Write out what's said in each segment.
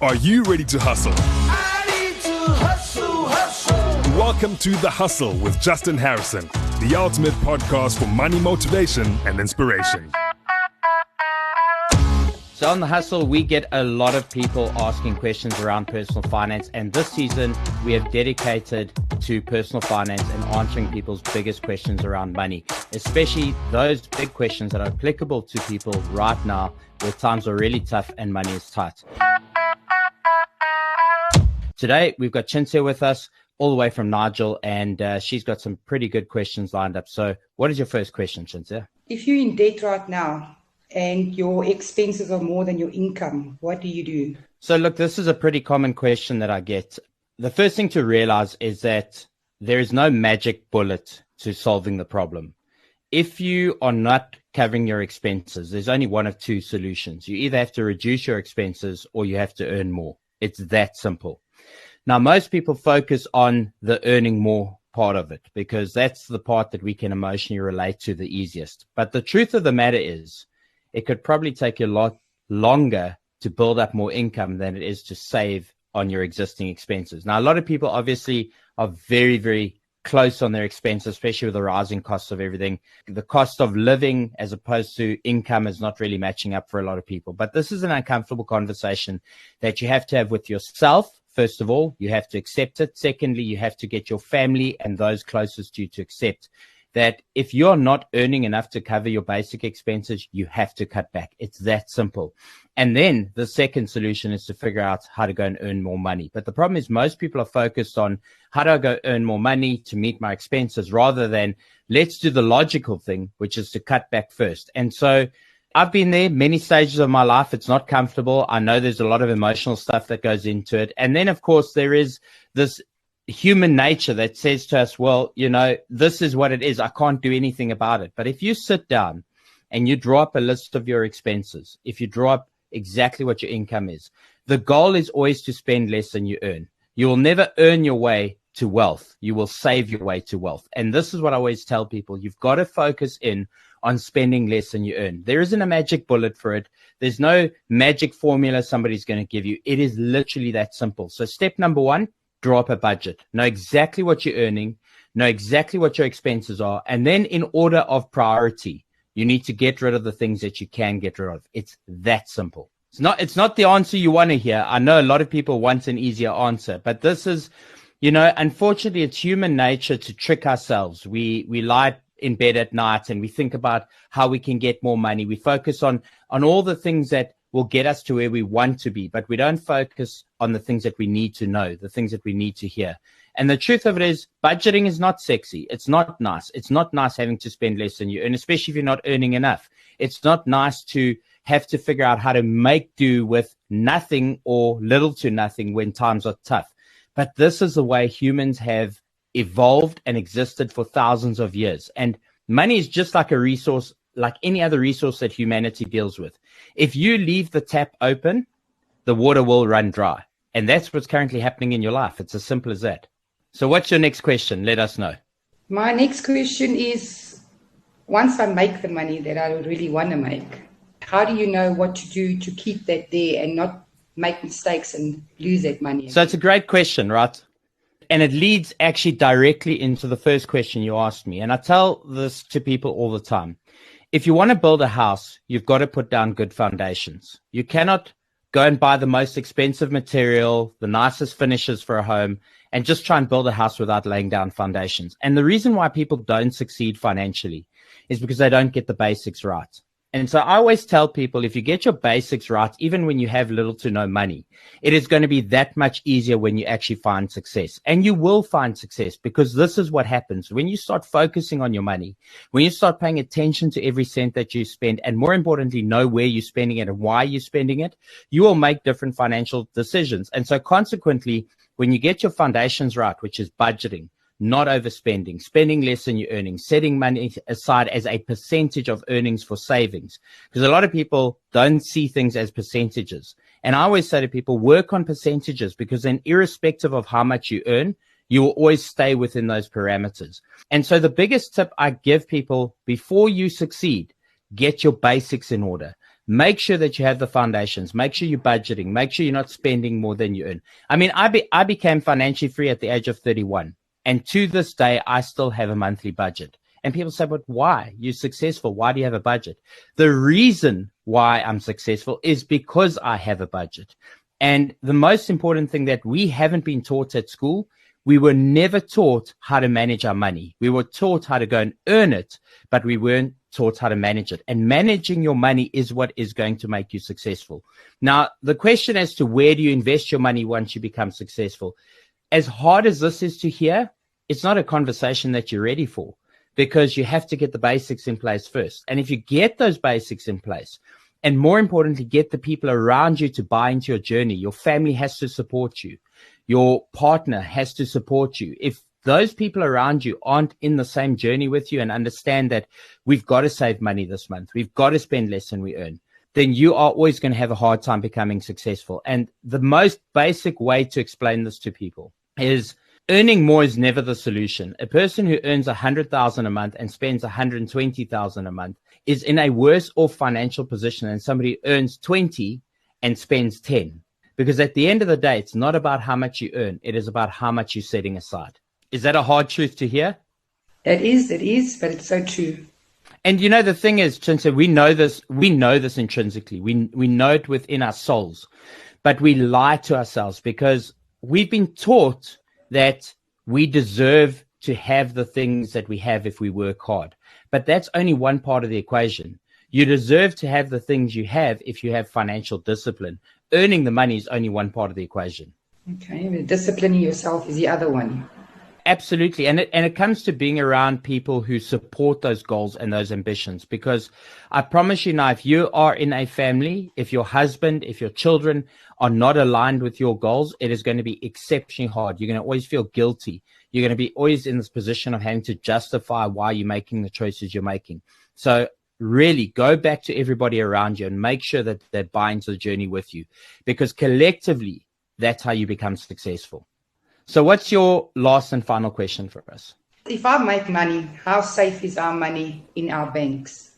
Are you ready to hustle? I need to hustle. Welcome to The Hustle with Justin Harrison, the ultimate podcast for money motivation and inspiration. So on The Hustle, we get a lot of people asking questions around personal finance. And this season, we have dedicated to personal finance and answering people's biggest questions around money, especially those big questions that are applicable to people right now where times are really tough and money is tight. Today, we've got Chintzia with us all the way from Nigel, and she's got some pretty good questions lined up. So what is your first question, Chintzia? If you're in debt right now and your expenses are more than your income, what do you do? So look, this is a pretty common question that I get. The first thing to realize is that there is no magic bullet to solving the problem. If you are not covering your expenses, there's only one of two solutions. You either have to reduce your expenses or you have to earn more. It's that simple. Now, most people focus on the earning more part of it because that's the part that we can emotionally relate to the easiest. But the truth of the matter is, it could probably take you a lot longer to build up more income than it is to save on your existing expenses. Now, a lot of people obviously are very, very close on their expenses, especially with the rising costs of everything. The cost of living as opposed to income is not really matching up for a lot of people. But this is an uncomfortable conversation that you have to have with yourself. First of all, you have to accept it. Secondly, you have to get your family and those closest to you to accept that if you're not earning enough to cover your basic expenses, you have to cut back. It's that simple. And then the second solution is to figure out how to go and earn more money. But the problem is most people are focused on how do I go earn more money to meet my expenses rather than let's do the logical thing, which is to cut back first. And so I've been there many stages of my life. It's not comfortable. I know there's a lot of emotional stuff that goes into it. And then, of course, there is this human nature that says to us, well, you know, this is what it is. I can't do anything about it. But if you sit down and you draw up a list of your expenses, if you draw up exactly what your income is, the goal is always to spend less than you earn. You will never earn your way to wealth. You will save your way to wealth. And this is what I always tell people. You've got to focus in on spending less than you earn. There isn't a magic bullet for it. There's no magic formula somebody's going to give you. It is literally that simple. So step number one, draw up a budget. Know exactly what you're earning. Know exactly what your expenses are. And then in order of priority, you need to get rid of the things that you can get rid of. It's that simple. It's not the answer you want to hear. I know a lot of people want an easier answer, but this is, you know, unfortunately, it's human nature to trick ourselves. We lie in bed at night and we think about how we can get more money. We focus on all the things that will get us to where we want to be, but we don't focus on the things that we need to know, the things that we need to hear. And the truth of it is, budgeting is not sexy. It's not nice. It's not nice having to spend less than you earn, especially if you're not earning enough. It's not nice to have to figure out how to make do with nothing or little to nothing when times are tough. But this is the way humans have evolved and existed for thousands of years. And money is just like a resource, like any other resource that humanity deals with. If you leave the tap open, the water will run dry. And that's what's currently happening in your life. It's as simple as that. So what's your next question? Let us know. My next question is, once I make the money that I really want to make, how do you know what to do to keep that there and not make mistakes and lose that money? So it's a great question, right? And it leads actually directly into the first question you asked me. And I tell this to people all the time. If you want to build a house, you've got to put down good foundations. You cannot go and buy the most expensive material, the nicest finishes for a home, and just try and build a house without laying down foundations. And the reason why people don't succeed financially is because they don't get the basics right. And so I always tell people, if you get your basics right, even when you have little to no money, it is going to be that much easier when you actually find success. And you will find success because this is what happens. When you start focusing on your money, when you start paying attention to every cent that you spend, and more importantly, know where you're spending it and why you're spending it, you will make different financial decisions. And so consequently, when you get your foundations right, which is budgeting, not overspending, spending less than you're earning, setting money aside as a percentage of earnings for savings. Because a lot of people don't see things as percentages. And I always say to people, work on percentages, because then irrespective of how much you earn, you will always stay within those parameters. And so the biggest tip I give people before you succeed, get your basics in order. Make sure that you have the foundations. Make sure you're budgeting. Make sure you're not spending more than you earn. I mean, I became financially free at the age of 31. And to this day, I still have a monthly budget. And people say, but why? You're successful. Why do you have a budget? The reason why I'm successful is because I have a budget. And the most important thing that we haven't been taught at school, we were never taught how to manage our money. We were taught how to go and earn it, but we weren't taught how to manage it. And managing your money is what is going to make you successful. Now, the question as to where do you invest your money once you become successful, as hard as this is to hear, it's not a conversation that you're ready for, because you have to get the basics in place first. And if you get those basics in place, and more importantly, get the people around you to buy into your journey, your family has to support you. Your partner has to support you. If those people around you aren't in the same journey with you and understand that we've got to save money this month, we've got to spend less than we earn, then you are always going to have a hard time becoming successful. And the most basic way to explain this to people is earning more is never the solution. A person who earns 100,000 a month and spends 120,000 a month is in a worse off financial position than somebody who earns 20 and spends 10. Because at the end of the day, it's not about how much you earn. It is about how much you're setting aside. Is that a hard truth to hear? It is, but it's so true. And you know, the thing is, Chinsa, we know this intrinsically. We know it within our souls, but we lie to ourselves because we've been taught that we deserve to have the things that we have if we work hard. But that's only one part of the equation. You deserve to have the things you have if you have financial discipline. Earning the money is only one part of the equation. Okay, disciplining yourself is the other one. Absolutely. And it comes to being around people who support those goals and those ambitions, because I promise you now, if you are in a family, if your husband, if your children are not aligned with your goals, it is going to be exceptionally hard. You're going to always feel guilty. You're going to be always in this position of having to justify why you're making the choices you're making. So really go back to everybody around you and make sure that they're buying into the journey with you, because collectively, that's how you become successful. So what's your last and final question for us? If I make money, how safe is our money in our banks?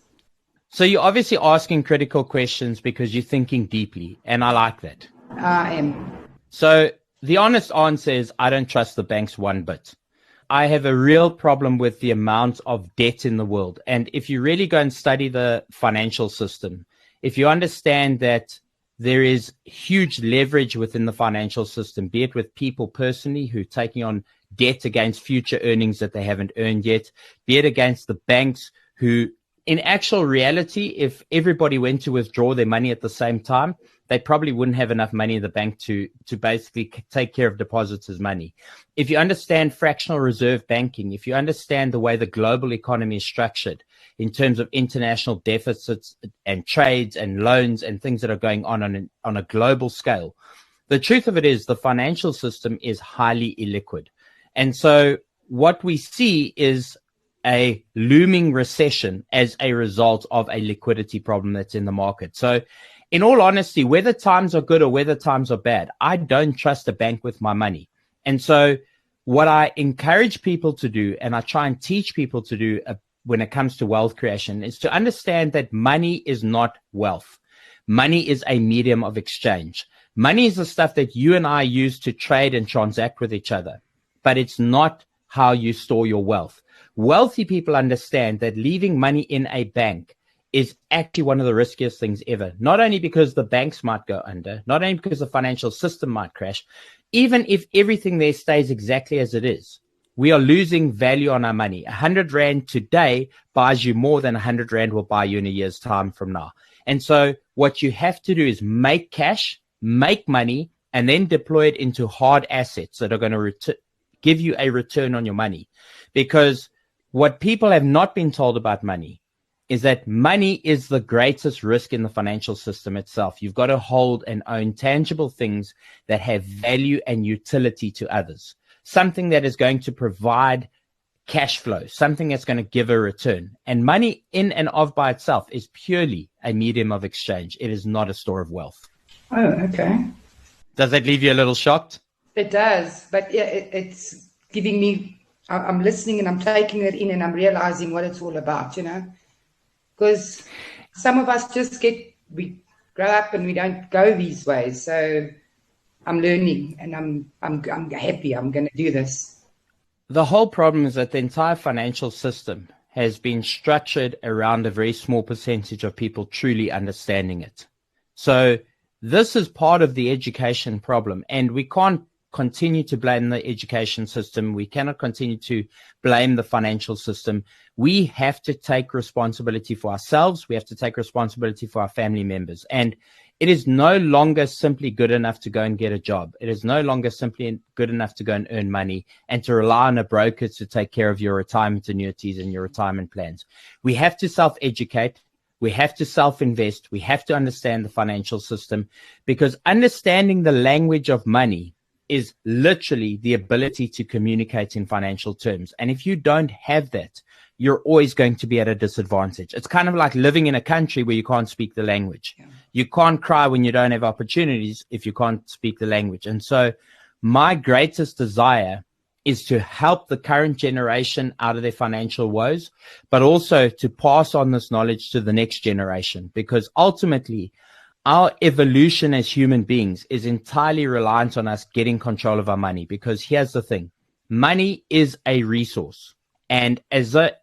So you're obviously asking critical questions because you're thinking deeply, and I like that. I am. So the honest answer is I don't trust the banks one bit. I have a real problem with the amount of debt in the world. And if you really go and study the financial system, if you understand that there is huge leverage within the financial system, be it with people personally who are taking on debt against future earnings that they haven't earned yet, be it against the banks who, in actual reality, if everybody went to withdraw their money at the same time, they probably wouldn't have enough money in the bank to basically take care of depositors' money. If you understand fractional reserve banking, if you understand the way the global economy is structured in terms of international deficits and trades and loans and things that are going on a global scale, the truth of it is the financial system is highly illiquid. And so what we see is a looming recession as a result of a liquidity problem that's in the market. So in all honesty, whether times are good or whether times are bad, I don't trust a bank with my money. And so what I encourage people to do, and I try and teach people to do when it comes to wealth creation, is to understand that money is not wealth. Money is a medium of exchange. Money is the stuff that you and I use to trade and transact with each other, but it's not how you store your wealth. Wealthy people understand that leaving money in a bank is actually one of the riskiest things ever. Not only because the banks might go under, not only because the financial system might crash, even if everything there stays exactly as it is, we are losing value on our money. 100 Rand today buys you more than 100 Rand will buy you in a year's time from now. And so what you have to do is make cash, make money, and then deploy it into hard assets that are going to give you a return on your money. Because what people have not been told about money is that money is the greatest risk in the financial system itself. You've got to hold and own tangible things that have value and utility to others. Something that is going to provide cash flow, something that's going to give a return. And money in and of by itself is purely a medium of exchange. It is not a store of wealth. Oh, okay. Does that leave you a little shocked? It does, but yeah, it's giving me, I'm listening and I'm taking it in and I'm realizing what it's all about, you know? Because some of us just get we grow up and we don't go these ways. So I'm learning, and I'm happy. I'm going to do this. The whole problem is that the entire financial system has been structured around a very small percentage of people truly understanding it. So this is part of the education problem, and we can't continue to blame the education system. We cannot continue to blame the financial system. We have to take responsibility for ourselves. We have to take responsibility for our family members. And it is no longer simply good enough to go and get a job. It is no longer simply good enough to go and earn money and to rely on a broker to take care of your retirement annuities and your retirement plans. We have to self-educate. We have to self-invest. We have to understand the financial system, because understanding the language of money is literally the ability to communicate in financial terms. And if you don't have that, you're always going to be at a disadvantage. It's kind of like living in a country where you can't speak the language. Yeah. You can't cry when you don't have opportunities if you can't speak the language. And so my greatest desire is to help the current generation out of their financial woes, but also to pass on this knowledge to the next generation, because ultimately our evolution as human beings is entirely reliant on us getting control of our money. Because here's the thing, money is a resource. And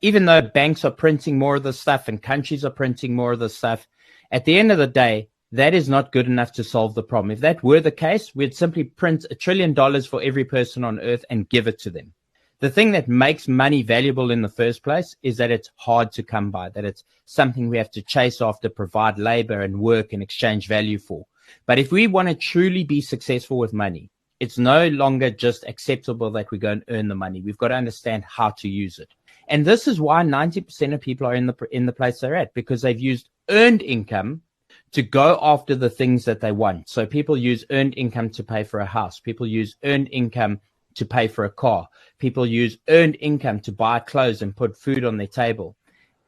even though banks are printing more of the stuff and countries are printing more of the stuff, at the end of the day, that is not good enough to solve the problem. If that were the case, we'd simply print $1 trillion for every person on earth and give it to them. The thing that makes money valuable in the first place is that it's hard to come by, that it's something we have to chase after, provide labor and work and exchange value for. But if we want to truly be successful with money, it's no longer just acceptable that we go and earn the money. We've got to understand how to use it. And this is why 90% of people are in the place they're at, because they've used earned income to go after the things that they want. So people use earned income to pay for a house. People use earned income to pay for a car. People use earned income to buy clothes and put food on their table.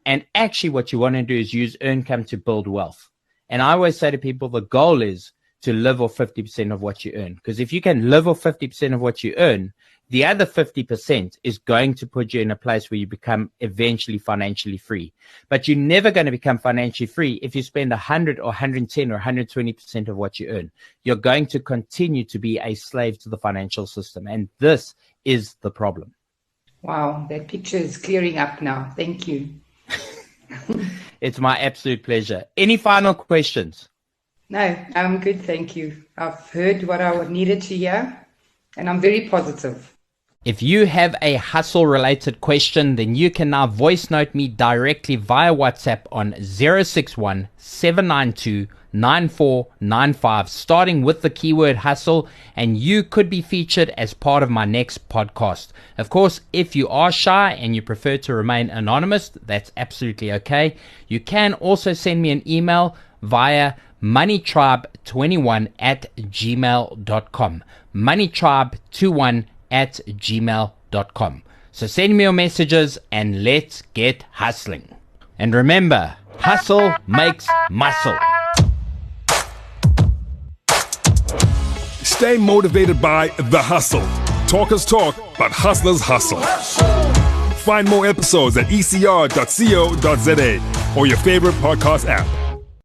And actually what you want to do is use earned income to build wealth. And I always say to people, the goal is to live off 50% of what you earn. Because if you can live off 50% of what you earn, the other 50% is going to put you in a place where you become eventually financially free. But you're never going to become financially free if you spend 100 or 110 or 120% of what you earn. You're going to continue to be a slave to the financial system. And this is the problem. Wow, that picture is clearing up now. Thank you. It's my absolute pleasure. Any final questions? No, I'm good. Thank you. I've heard what I needed to hear, and I'm very positive. If you have a hustle-related question, then you can now voice note me directly via WhatsApp on 061 792 9495, starting with the keyword hustle, and you could be featured as part of my next podcast. Of course, if you are shy and you prefer to remain anonymous, that's absolutely okay. You can also send me an email via moneytribe21@gmail.com. moneytribe21@gmail.com. So send me your messages and let's get hustling. And remember, hustle makes muscle. Stay motivated by The Hustle. Talkers talk, but hustlers hustle. Find more episodes at ecr.co.za or your favorite podcast app.